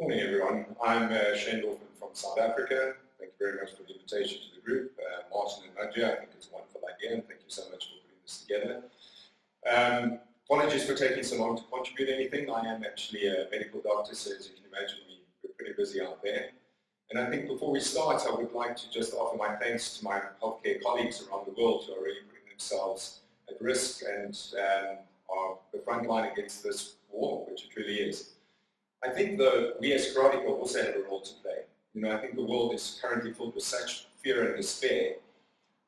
Morning everyone, I'm Dorfman from South Africa. Thank you very much for the invitation to the group. Martin and Nadja, I think it's a wonderful idea and thank you so much for putting this together. Apologies for taking so long to contribute anything. I am actually a medical doctor, so as you can imagine we're pretty busy out there. And I think before we start I would like to just offer my thanks to my healthcare colleagues around the world who are really putting themselves at risk and are the front line against this war, which it really is. I think we as karate also have a role to play. You know, I think the world is currently filled with such fear and despair,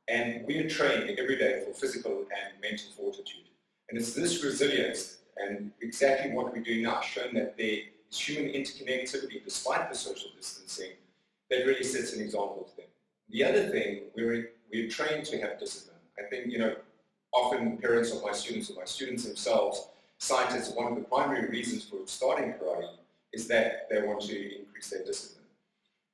and we are trained every day for physical and mental fortitude. And it's this resilience and exactly what we're doing now, showing that there is human interconnectivity despite the social distancing, that really sets an example to them. The other thing, we're trained to have discipline. I think, you know, often parents of my students or my students themselves cite as one of the primary reasons for starting karate is that they want to increase their discipline.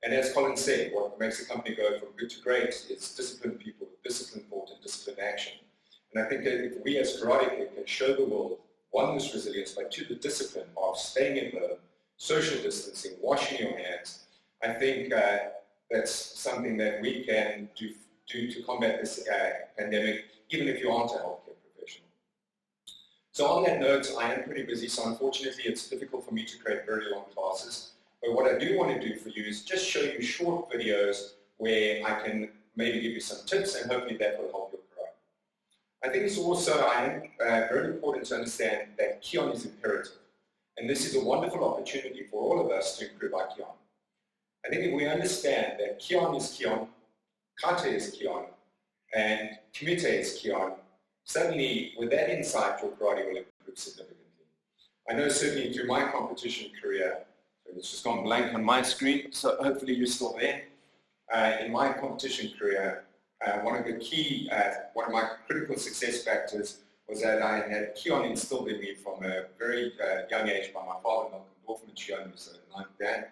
And as Colin said, what makes a company go from good to great is disciplined people with disciplined thought and disciplined action. And I think that if we as karate can show the world, one, this resilience, but two, the discipline of staying in home, social distancing, washing your hands, I think that's something that we can do to combat this pandemic, even if you aren't a healthcare professional. So on that note, I am pretty busy, so unfortunately it's difficult for me to create very long classes. But what I do want to do for you is just show you short videos where I can maybe give you some tips and hopefully that will help your karate. I think it's also very important to understand that Kion is imperative. And this is a wonderful opportunity for all of us to improve our Kion. I think if we understand that Kion is Kion, Kate is Kion, and Kumite is Kion, suddenly with that insight your karate will improve significantly. I know certainly through my competition career, it's just gone blank on my screen, so hopefully you're still there. In my competition career, one of my critical success factors was that I had Kion instilled in me from a very young age by my father, Malcolm Dorfman, who was a ninth dan.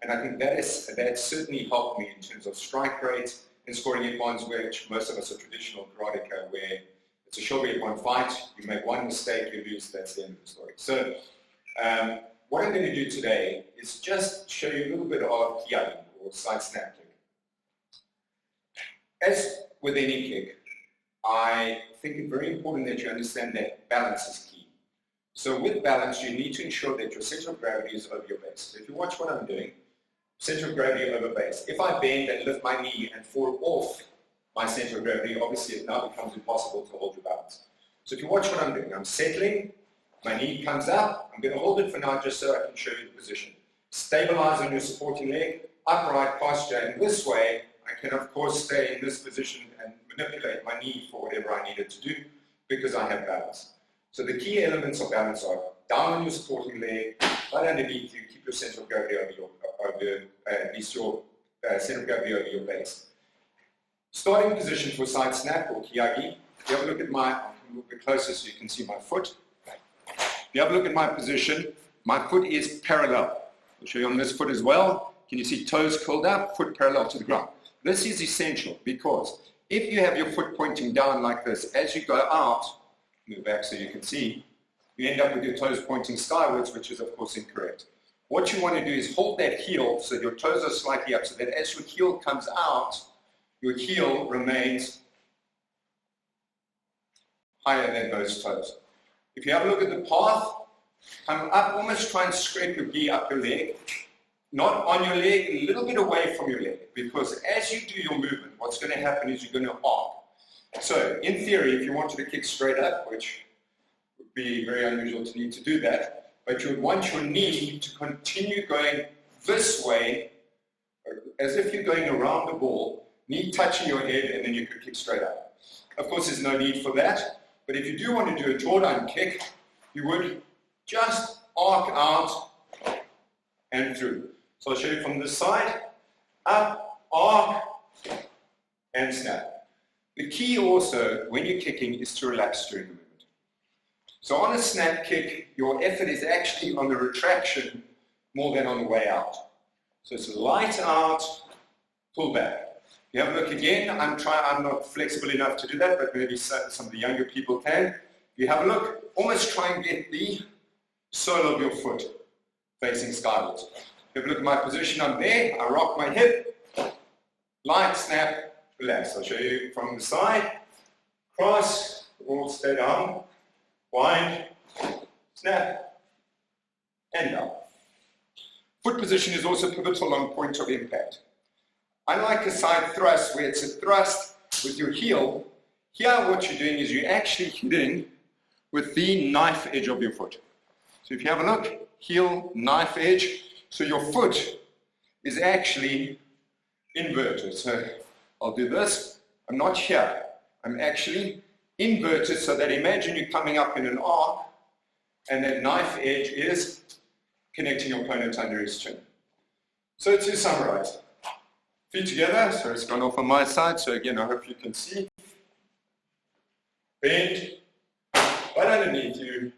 And I think that certainly helped me in terms of strike rate and scoring ipons, which most of us are traditional karateka, where it's a shogi ipon fight, you make one mistake, you lose, that's the end of the story. So what I'm going to do today is just show you a little bit of kiagi, or side snap kick. As with any kick, I think it's very important that you understand that balance is key. So with balance, you need to ensure that your center of gravity is over your base. So if you watch what I'm doing, center of gravity over base. If I bend and lift my knee and fall off my center of gravity, obviously it now becomes impossible to hold your balance. So if you watch what I'm doing, I'm settling, my knee comes up, I'm going to hold it for now just so I can show you the position. Stabilize on your supporting leg, upright posture, and this way I can of course stay in this position and manipulate my knee for whatever I needed to do because I have balance. So the key elements of balance are down on your supporting leg, right underneath you, keep your center of gravity at least your center of gravity over your base. Starting position for side snap or kiagi. If you have a look at I'll move a bit closer so you can see my foot. If you have a look at my position, my foot is parallel. I'll show you on this foot as well. Can you see toes curled up, foot parallel to the ground? This is essential because if you have your foot pointing down like this, as you go out, move back so you can see, you end up with your toes pointing skywards, which is of course incorrect. What you want to do is hold that heel so your toes are slightly up so that as your heel comes out, your heel remains higher than those toes. If you have a look at the path, come up, almost try and scrape your gi up your leg, not on your leg, a little bit away from your leg, because as you do your movement, what's going to happen is you're going to arc. So in theory, if you wanted to kick straight up, which would be very unusual to need to do that, but you would want your knee to continue going this way, as if you're going around the ball, knee touching your head, and then you could kick straight up. Of course, there's no need for that, but if you do want to do a drawdown kick, you would just arc out and through. So I'll show you from this side, up, arc, and snap. The key also, when you're kicking, is to relax during the movement. So on a snap kick, your effort is actually on the retraction more than on the way out. So it's light out, pull back. You have a look again, I'm not flexible enough to do that, but maybe some of the younger people can. You have a look, almost try and get the sole of your foot facing skywards. Have a look at my position. I'm there. I rock my hip. Light, snap, relax. I'll show you from the side. Cross, all stay down. Wind, snap, and down. Foot position is also pivotal on point of impact. Unlike a side thrust where it's a thrust with your heel, here what you're doing is you're actually hitting with the knife edge of your foot. So if you have a look, heel, knife edge, so your foot is actually inverted. So I'll do this. I'm not here. I'm actually inverted so that imagine you're coming up in an arc and that knife edge is connecting your opponent under his chin. So to summarize, feet together, so it's gone off on my side, so again I hope you can see. Bend, right underneath you,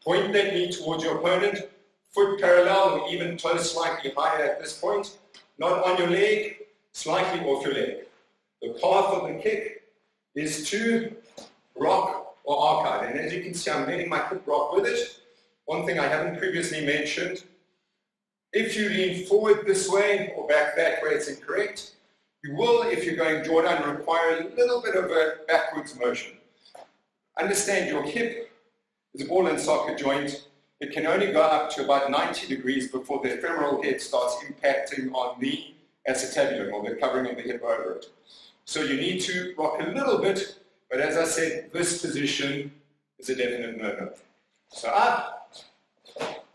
point that knee towards your opponent, foot parallel or even toes slightly higher at this point, not on your leg, slightly off your leg. The path of the kick is to rock or arc out, and as you can see I'm letting my foot rock with it. One thing I haven't previously mentioned, if you lean forward this way or back that way, it's incorrect. You will, if you're going Jordan, require a little bit of a backwards motion. Understand your hip is a ball and socket joint. It can only go up to about 90 degrees before the femoral head starts impacting on the acetabulum or the covering of the hip over it. So you need to rock a little bit, but as I said, this position is a definite no-no. So up,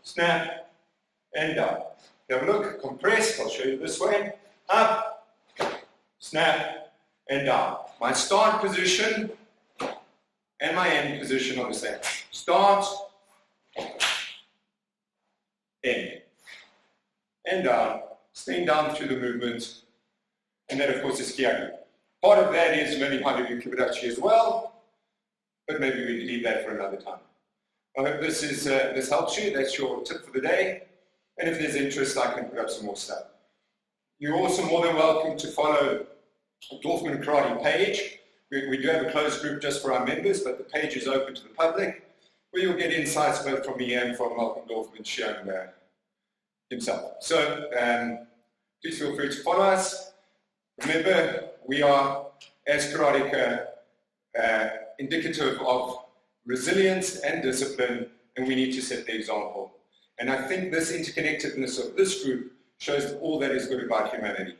snap, and down. Have a look, compress, I'll show you this way. Up, snap, and down. My start position and my end position are the same. Start, end, and down. Staying down through the movement. And that, of course, is Keage. Part of that is learning how to do Kibarachi as well, but maybe we leave that for another time. I hope this helps you. That's your tip for the day. And if there's interest, I can put up some more stuff. You're also more than welcome to follow DorfmanKarate page. We do have a closed group just for our members, but the page is open to the public, where you'll get insights both from me and from Malcolm Dorfman showing himself. So please feel free to follow us. Remember, we are, as karateka, indicative of resilience and discipline, and we need to set the example. And I think this interconnectedness of this group shows all that is good about humanity.